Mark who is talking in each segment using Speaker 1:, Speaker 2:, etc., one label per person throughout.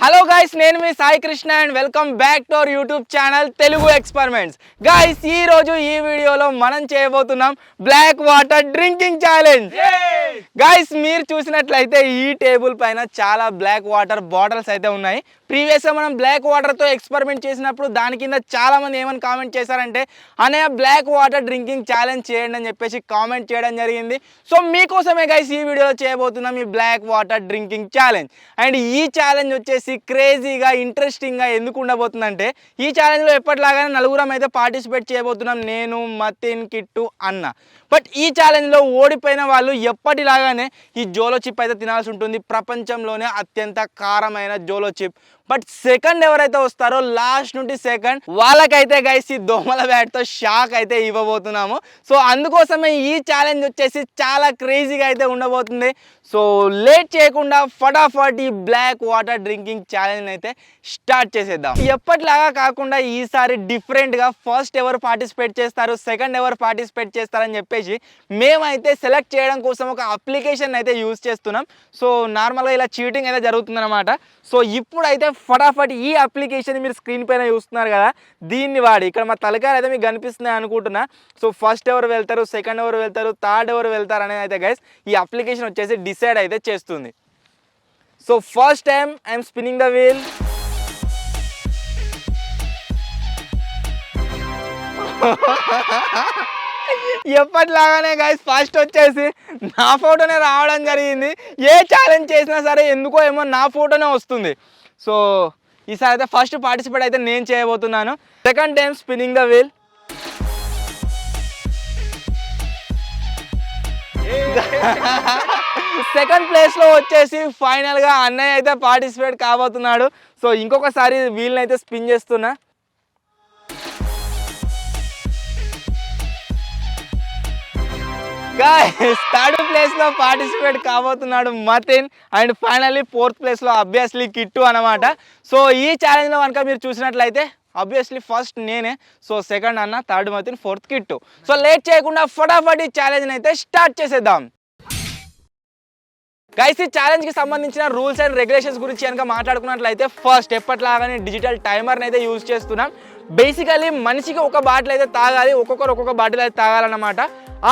Speaker 1: Hello guys, నేను మీ Sai Krishna and welcome back to our YouTube channel Telugu experiments. Guys, ఈ రోజు ఈ వీడియోలో మనం చేయబోతున్నాం black water drinking challenge. Guys, మీరు చూసినట్లయితే ఈ టేబుల్ పైన చాలా బ్లాక్ వాటర్ బాటిల్స్ అయితే ఉన్నాయి. ప్రీవియస్గా మనం బ్లాక్ వాటర్తో ఎక్స్పెరిమెంట్ చేసినప్పుడు దాని కింద చాలా మంది ఏమని కామెంట్ చేశారంటే, అనే బ్లాక్ వాటర్ డ్రింకింగ్ ఛాలెంజ్ చేయండి అని చెప్పేసి కామెంట్ చేయడం జరిగింది. సో మీకోసమే గైస్ ఈ వీడియోలో చేయబోతున్నాం ఈ black water drinking challenge. And ఈ ఛాలెంజ్ వచ్చేసి క్రేజీగా ఇంట్రెస్టింగ్గా ఎందుకు ఉండబోతుందంటే, ఈ ఛాలెంజ్లో ఎప్పటిలాగానే నలుగురం అయితే పార్టిసిపేట్ చేయబోతున్నాం, నేను, మతిన్, కిట్టు, అన్న. బట్ ఈ ఛాలెంజ్లో ఓడిపోయిన వాళ్ళు ఎప్పటిలాగానే ఈ జోలో చిప్ అయితే తినాల్సి ఉంటుంది, ప్రపంచంలోనే అత్యంత కారమైన జోలో చిప్. బట్ సెకండ్ ఎవరైతే వస్తారో లాస్ట్ నుండి సెకండ్ వాళ్ళకైతే గైస్ ఈ దోమల బ్యాట్తో షాక్ అయితే ఇవ్వబోతున్నాము. సో అందుకోసమే ఈ ఛాలెంజ్ వచ్చేసి చాలా క్రేజీగా అయితే ఉండబోతుంది. సో లేట్ చేయకుండా ఫటాఫట్ ఈ బ్లాక్ వాటర్ డ్రింకింగ్ ఛాలెంజ్ అయితే స్టార్ట్ చేసేద్దాం. ఎప్పటిలాగా కాకుండా ఈసారి డిఫరెంట్గా ఫస్ట్ ఎవరు పార్టిసిపేట్ చేస్తారు, సెకండ్ ఎవరు పార్టిసిపేట్ చేస్తారని చెప్పేసి మేమైతే సెలెక్ట్ చేయడం కోసం ఒక అప్లికేషన్ అయితే యూజ్ చేస్తున్నాం. సో నార్మల్గా ఇలా చీటింగ్ అయితే జరుగుతుందన్నమాట. సో ఇప్పుడైతే ఫటాఫట్ ఈ అప్లికేషన్ మీరు స్క్రీన్ పైన చూస్తున్నారు కదా, దీన్ని వాడి ఇక్కడ మా తలకాయలు అయితే మీకు కనిపిస్తున్నాయి అనుకుంటున్నా. సో ఫస్ట్ ఎవరు వెళ్తారు, సెకండ్ ఎవరు వెళ్తారు, థర్డ్ ఎవరు వెళ్తారు అనేది అయితే గైస్ ఈ అప్లికేషన్ వచ్చేసి డిసైడ్ అయితే చేస్తుంది. So first time I'm spinning the wheel. ఎప్పటిలాగానే గైస్ ఫస్ట్ వచ్చేసి నా ఫోటోనే రావడం జరిగింది. ఏ ఛాలెంజ్ చేసినా సరే ఎందుకో ఏమో నా ఫోటోనే వస్తుంది. సో ఈసారి అయితే ఫస్ట్ పార్టిసిపేట్ అయితే నేను చేయబోతున్నాను. Second time spinning the wheel. Second ప్లేస్లో వచ్చేసి ఫైనల్గా అన్నయ్య అయితే పార్టిసిపేట్ కాబోతున్నాడు. సో ఇంకొకసారి వీల్ని అయితే స్పిన్ చేస్తున్నా. గైస్ థర్డ్ ప్లేస్లో పార్టిసిపేట్ కాబోతున్నాడు మతిన్. అండ్ ఫైనల్లీ ఫోర్త్ ప్లేస్లో అబ్వియస్లీ కిట్టు అనమాట. సో ఈ ఛాలెంజ్లో కనుక మీరు చూసినట్లయితే అబ్వియస్లీ ఫస్ట్ నేనే, సో సెకండ్ అన్న, third Matin, fourth Kittu. So late చేయకుండా ఫటాఫట్ ఈ ఛాలెంజ్ని అయితే స్టార్ట్ చేసేద్దాం. గైస్ ఈ ఛాలెంజ్కి సంబంధించిన రూల్స్ అండ్ రెగ్యులేషన్స్ గురించి కనుక మాట్లాడుకున్నట్లయితే ఫస్ట్ ఎప్పటిలాగానే డిజిటల్ టైమర్ని అయితే యూజ్ చేస్తున్నాం. బేసికలీ మనిషికి ఒక బాటిల్ అయితే తాగాలి, ఒక్కొక్కరు ఒక్కొక్క బాటిల్ అయితే తాగాలన్నమాట.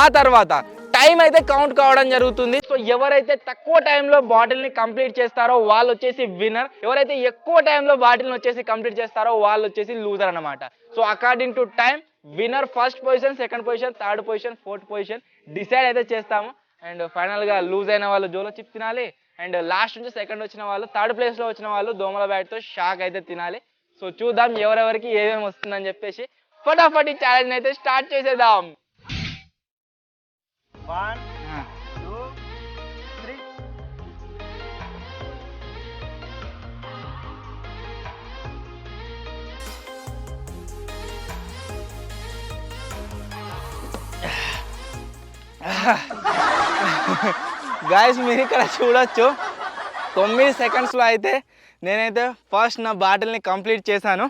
Speaker 1: ఆ తర్వాత టైం అయితే కౌంట్ కావడం జరుగుతుంది. సో ఎవరైతే తక్కువ టైంలో బాటిల్ని కంప్లీట్ చేస్తారో వాళ్ళు వచ్చేసి విన్నర్, ఎవరైతే ఎక్కువ టైంలో బాటిల్ని వచ్చేసి కంప్లీట్ చేస్తారో వాళ్ళు వచ్చేసి లూజర్ అనమాట. So according to time winner first position, second position, third position, fourth position decide అయితే చేస్తాము. అండ్ ఫైనల్గా లూజ్ అయిన వాళ్ళు జోలో చిప్ తినాలి. అండ్ లాస్ట్ నుంచి సెకండ్ వచ్చిన వాళ్ళు, థర్డ్ ప్లేస్లో వచ్చిన వాళ్ళు దోమల బ్యాట్తో షాక్ అయితే తినాలి. సో చూద్దాం ఎవరెవరికి ఏమేమి వస్తుందని చెప్పేసి ఫటాఫట్ ఈ ఛాలెంజ్ అయితే స్టార్ట్ చేసేద్దాం. 1 2 3. గాయస్ మీరు ఇక్కడ చూడొచ్చు 9 సెకండ్స్లో అయితే నేనైతే ఫస్ట్ నా బాటిల్ని కంప్లీట్ చేశాను.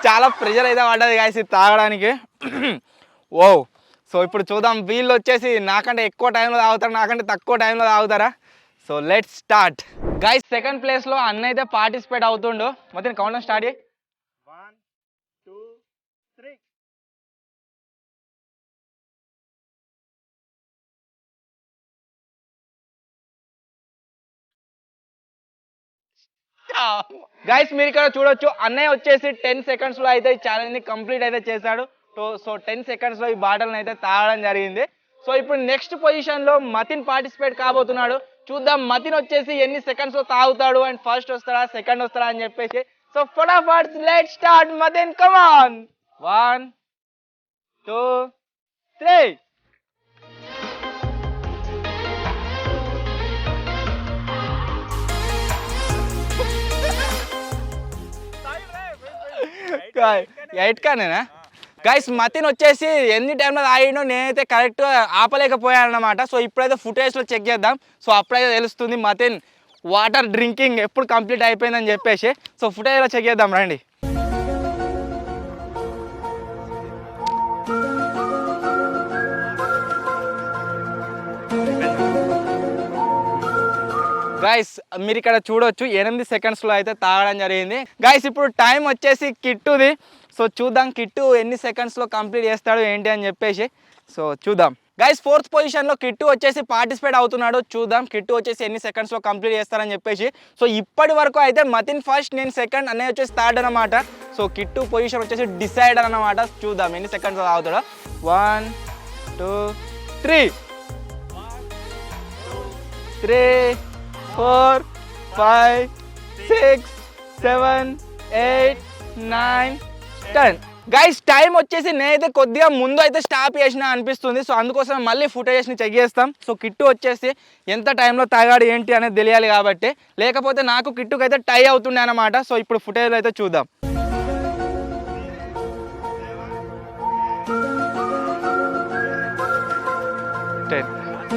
Speaker 1: చాలా ప్రెషర్ అయితే పడ్డది గాయస్ ఇది తాగడానికి. ఓ సో ఇప్పుడు చూద్దాం వీళ్ళు వచ్చేసి నాకంటే ఎక్కువ టైంలో తాగుతారు, నాకంటే తక్కువ టైంలో తాగుతారా. So let's start. Guys second ప్లేస్లో అన్న అయితే పార్టిసిపేట్ అవుతుండు. మొత్తం కౌంట్ స్టార్ట్ చేయి. 1 2 3. గైస్ మీరు ఇక్కడ చూడొచ్చు అన్నయ్య వచ్చేసి 10 సెకండ్స్లో అయితే ఈ ఛాలెంజ్ని కంప్లీట్ అయితే చేశాడు. సో 10 సెకండ్స్లో ఈ బాటిల్ని అయితే తాగడం జరిగింది. సో ఇప్పుడు నెక్స్ట్ పొజిషన్లో మతిన్ పార్టిసిపేట్ కాబోతున్నాడు. చూద్దాం మతిన్ వచ్చేసి ఎన్ని సెకండ్స్లో తాగుతాడు, అండ్ ఫస్ట్ వస్తాడా సెకండ్ వస్తాడా అని చెప్పేసి. సో ఫటాఫట్ let's start. Matin come on. 1 2 3. Eight కానేనా గైస్. మతిన్ వచ్చేసి ఎన్ని టైంలో తాగిండో నేనైతే కరెక్ట్గా ఆపలేకపోయాను అనమాట. సో ఇప్పుడైతే ఫుటేజ్లో చెక్ చేద్దాం. సో అప్పుడైతే తెలుస్తుంది మతిన్ వాటర్ డ్రింకింగ్ ఎప్పుడు కంప్లీట్ అయిపోయిందని చెప్పేసి. సో ఫుటేజ్లో చెక్ చేద్దాం రండి. గైస్ మీరు ఇక్కడ చూడొచ్చు 8 సెకండ్స్లో అయితే తాగడం జరిగింది. గైస్ ఇప్పుడు టైం వచ్చేసి కిట్టుది. సో చూద్దాం కిట్టు ఎన్ని సెకండ్స్లో కంప్లీట్ చేస్తాడు ఏంటి అని చెప్పేసి. సో చూద్దాం గైస్. 4th పొజిషన్లో కిట్టు వచ్చేసి పార్టిసిపేట్ అవుతున్నాడు. చూద్దాం కిట్టు వచ్చేసి ఎన్ని సెకండ్స్లో కంప్లీట్ చేస్తారని చెప్పేసి. సో ఇప్పటి వరకు అయితే మతిన్ ఫస్ట్, నేను సెకండ్, అన్నయ్య వచ్చేసి థర్డ్ అనమాట. సో కిట్టు పొజిషన్ వచ్చేసి డిసైడ్ అనమాట. చూద్దాం ఎన్ని సెకండ్స్లో తాగుతాడో. 1 2 3 3 4 5 6 7 8 9 10. గైస్ టైం వచ్చేసి నేనైతే కొద్దిగా ముందు అయితే స్టాప్ చేసిన అనిపిస్తుంది. సో అందుకోసం మళ్ళీ ఫుటేజ్ని చెక్ చేస్తాం. సో కిట్టు వచ్చేసి ఎంత టైంలో తాగాడు ఏంటి అనేది తెలియాలి కాబట్టి, లేకపోతే నాకు కిట్టుకు అయితే టై అవుతుండే అనమాట. సో ఇప్పుడు ఫుటేజ్లో అయితే చూద్దాం.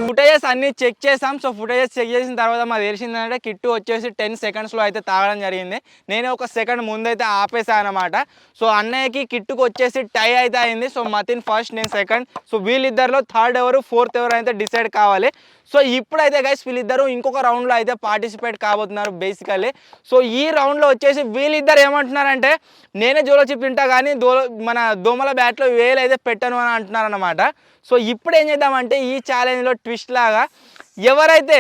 Speaker 1: ఫుటేజెస్ అన్ని చెక్ చేసాం. సో ఫుటేజెస్ చెక్ చేసిన తర్వాత మాకు తెలిసిందంటే కిట్టు వచ్చేసి 10 సెకండ్స్లో అయితే తాగడం జరిగింది. నేను ఒక సెకండ్ ముందైతే ఆపేసాను అనమాట. సో అన్నయ్యకి కిట్టుకు వచ్చేసి టై అయితే అయింది. సో మతిన్ ఫస్ట్, నేను సెకండ్. సో వీళ్ళిద్దరిలో థర్డ్ ఎవరు, ఫోర్త్ ఎవరు అయితే డిసైడ్ కావాలి. సో ఇప్పుడైతే గైస్ వీళ్ళిద్దరు ఇంకొక రౌండ్లో అయితే పార్టిసిపేట్ కాబోతున్నారు బేసికల్లీ. సో ఈ రౌండ్లో వచ్చేసి వీళ్ళిద్దరు ఏమంటున్నారంటే నేనే జోలో చిప్ తింటా కానీ మన దోమల బ్యాట్లో వేలు అయితే పెట్టను అని అంటున్నారు అనమాట. సో ఇప్పుడు ఏం చేద్దామంటే ఈ ఛాలెంజ్లో ట్విస్ట్ లాగా ఎవరైతే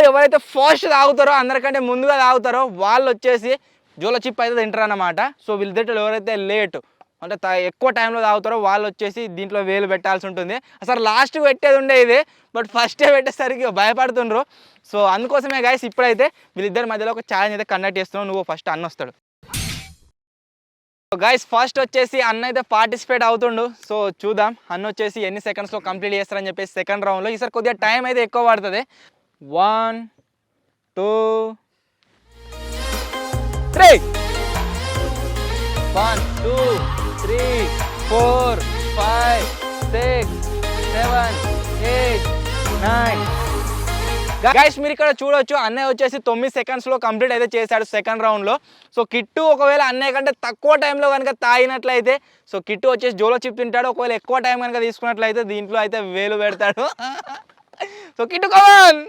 Speaker 1: ఎవరైతే ఫాస్ట్ తాగుతారో, అందరికంటే ముందుగా తాగుతారో వాళ్ళు వచ్చేసి జోలో చిప్ అయితే తింటారు అనమాట. సో వీళ్ళిద్దరు ఎవరైతే లేట్ అంటే ఎక్కువ టైంలో తాగుతారో వాళ్ళు వచ్చేసి దీంట్లో వేలు పెట్టాల్సి ఉంటుంది. అసలు లాస్ట్ పెట్టేది ఉండే ఇది, బట్ ఫస్టే పెట్టేసరికి భయపడుతుండ్రు. సో అందుకోసమే గైస్ ఇప్పుడైతే వీళ్ళిద్దరి మధ్యలో ఒక ఛాలెంజ్ అయితే కండక్ట్ చేస్తున్నావు. నువ్వు ఫస్ట్ అన్న వస్తాడు. గైస్ ఫస్ట్ వచ్చేసి అన్న అయితే పార్టిసిపేట్ అవుతుండు. సో చూద్దాం అన్న వచ్చేసి ఎన్ని సెకండ్స్లో కంప్లీట్ చేస్తారని చెప్పేసి సెకండ్ రౌండ్లో. ఈసారి కొద్దిగా టైం అయితే ఎక్కువ పడుతుంది. 1 2 3 1 2 3 4 5 6 7 8 9. గైస్ మీరు ఇక్కడ చూడొచ్చు అన్నయ్య వచ్చేసి 9 సెకండ్స్లో కంప్లీట్ అయితే చేశాడు సెకండ్ రౌండ్లో. సో కిట్టు ఒకవేళ అన్నయ్య కంటే తక్కువ టైంలో కనుక తాగినట్లయితే సో కిట్టు వచ్చేసి జోలో చిప్ తింటాడు. ఒకవేళ ఎక్కువ టైం కనుక తీసుకున్నట్లయితే దీంట్లో అయితే వేలు పెడతాడు. సో కిట్టు కమాన్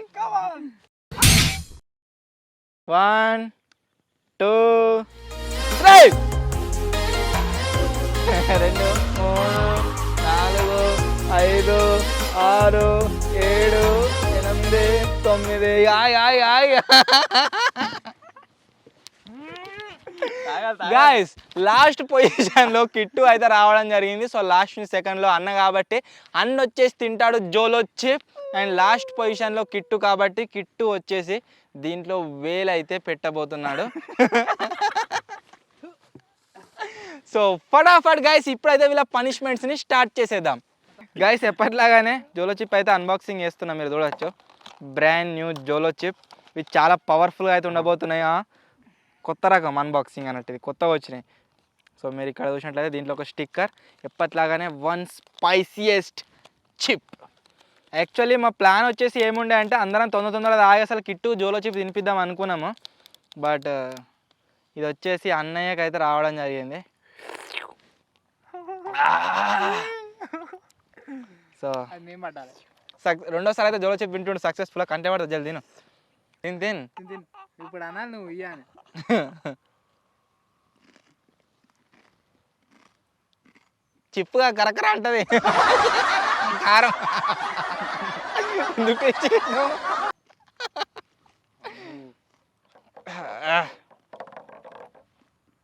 Speaker 1: 1 2 3 2 3 4 5 6 7 8 9. గైస్ లాస్ట్ పొజిషన్లో కిట్టు అయితే రావడం జరిగింది. సో లాస్ట్ సెకండ్లో అన్న కాబట్టి అన్న వచ్చేసి తింటాడు జోలో చిప్. అండ్ లాస్ట్ పొజిషన్లో కిట్టు కాబట్టి కిట్టు వచ్చేసి దీంట్లో వేలు అయితే పెట్టబోతున్నాడు. సో ఫటాఫట్ గైస్ ఇప్పుడైతే వీళ్ళ పనిష్మెంట్స్ని స్టార్ట్ చేసేద్దాం. గైస్ ఎప్పటిలాగానే జోలో చిప్ అయితే అన్బాక్సింగ్ చేస్తున్నాం. మీరు చూడవచ్చు బ్రాండ్ న్యూ జోలో చిప్. ఇవి చాలా పవర్ఫుల్గా అయితే ఉండబోతున్నాయి. కొత్త రకం అన్బాక్సింగ్ అన్నట్టు ఇది కొత్తగా వచ్చినాయి. సో మీరు ఇక్కడ చూసినట్లయితే దీంట్లో ఒక స్టిక్కర్. ఎప్పటిలాగానే 1 స్పైసియెస్ట్ చిప్. యాక్చువల్లీ మా ప్లాన్ వచ్చేసి ఏముండే అంటే అందరం తొందరగా తాగి అసలు కిట్టు జోలో చిప్ తినిపిద్దాం అనుకున్నాము. బట్ ఇది వచ్చేసి అన్నయ్యకి అయితే రావడం జరిగింది. సో రెండోసారి అయితే జోలో చిప్ వింటుండే సక్సెస్ఫుల్గా కంటే పడుతుంది. జల్దీ తిను
Speaker 2: ఇప్పుడు అన్నా నువ్వు ఇయ్యాను.
Speaker 1: చిప్పుగా కరకర అంటది కారం.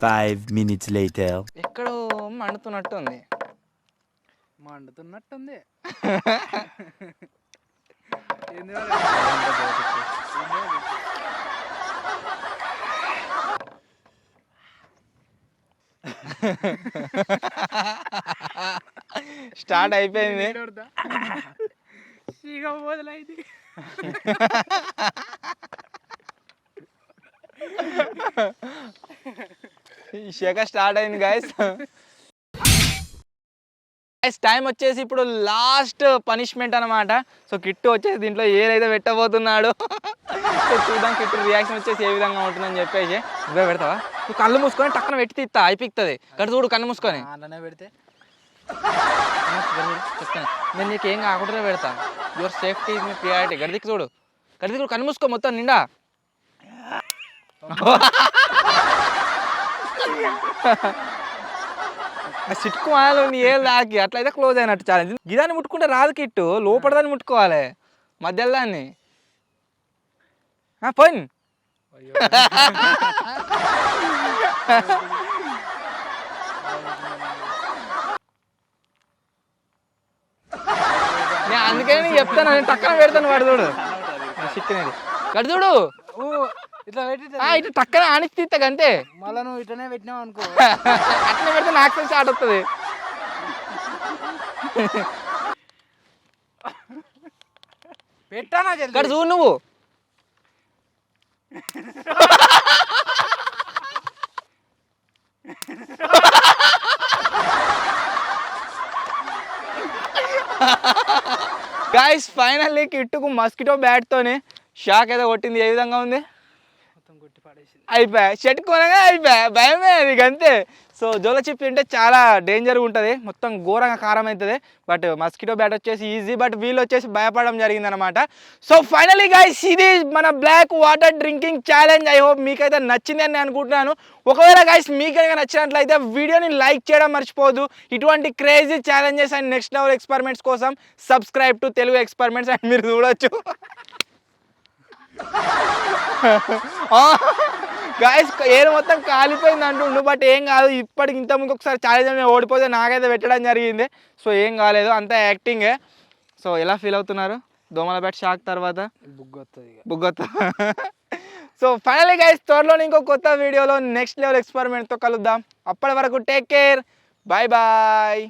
Speaker 3: 5 minutes later.
Speaker 1: ఎక్కడో మండుతున్నట్టుంది. స్టార్ట్ అయిపోయింది. షేక స్టార్ట్ అయింది గైస్. టైం వచ్చేసి ఇప్పుడు లాస్ట్ పనిష్మెంట్ అనమాట. సో కిట్టు వచ్చేసి దీంట్లో ఏదైతే పెట్టబోతున్నాడు. చూద్దాం కిట్టు రియాక్షన్ వచ్చేసి ఏ విధంగా ఉంటుందని చెప్పేసి. ఇవే పెడతావా? నువ్వు కళ్ళు మూసుకొని టక్కన పెట్టి తీస్తా అయిపోతుంది. గడి చూడు కళ్ళు మూసుకొని
Speaker 2: పెడితే
Speaker 1: చెప్తాను. నేను నీకు ఏం కాకుండా పెడతా. Your safety is me priority. గడిదికి చూడు కడిది కన్ను మూసుకో మొత్తం నిండా. సిట్కు మాయలో నీ ఏళ్ళు దాకి అట్లయితే క్లోజ్ అయినట్టు ఛాలెంజ్. గిదాన్ని ముట్టుకుంటే రాదు కిట్టు, లోపడదాన్ని ముట్టుకోవాలి మధ్యలో దాన్ని. పోయిన్ నేను అందుకని నీకు చెప్తాను, నేను టక్కన పెడతాను వాడు చూడు చిక్కినది గడి చూడు
Speaker 2: ఇట్లా పెట్టి
Speaker 1: ఇట్లా టక్కన ఆనిస్తీ అంతే.
Speaker 2: మళ్ళీ నువ్వు ఇట్లనే పెట్టినావు అనుకో,
Speaker 1: అట్లా పెడితే నాకు తెలిసి స్టార్ట్ అవుతుంది.
Speaker 2: పెట్టానా
Speaker 1: ఇక్కడ చూడు నువ్వు. గాయ్స్ ఫైనల్లీ కిట్టుకు మస్కిటో బ్యాట్తోనే షాక్ ఏదో కొట్టింది. ఏ విధంగా ఉంది?
Speaker 2: మొత్తం కొట్టి పడేసింది.
Speaker 1: అయిపోయా షర్ట్ కొనగా అయిపోయా, భయమే అది అంతే. సో జోల చిప్ తింటే చాలా డేంజర్గా ఉంటుంది, మొత్తం ఘోరంగా కారం అవుతుంది. బట్ మస్కిటో బ్యాట్ వచ్చేసి ఈజీ, బట్ వీళ్ళు వచ్చేసి భయపడడం జరిగిందనమాట. సో ఫైనలీ గైస్ ఇది మన black water drinking challenge. I hope మీకైతే నచ్చింది అని నేను అనుకుంటున్నాను. ఒకవేళ గైస్ మీకు కనుక నచ్చినట్లయితే వీడియోని లైక్ చేయడం మర్చిపోవద్దు. ఇటువంటి crazy challenges and next level experiments కోసం subscribe to Telugu experiments and మీరు చూడొచ్చు. గాయస్ ఏరు మొత్తం కాలిపోయింది అంటుండు, బట్ ఏం కాదు. ఇప్పటికి ఇంత ముందు ఒకసారి ఛాలెంజ్ ఓడిపోతే నాకైతే పెట్టడం జరిగింది. సో ఏం కాలేదు, అంతా యాక్టింగే. సో ఎలా ఫీల్ అవుతున్నారు దోమల బ్యాట్ షాక్ తర్వాత? బుగ్గొత్త. సో ఫైనలీ గైస్ త్వరలోనే ఇంకో కొత్త వీడియోలో నెక్స్ట్ లెవెల్ ఎక్స్పెరిమెంట్తో కలుద్దాం. అప్పటి వరకు టేక్ కేర్, బాయ్ బాయ్.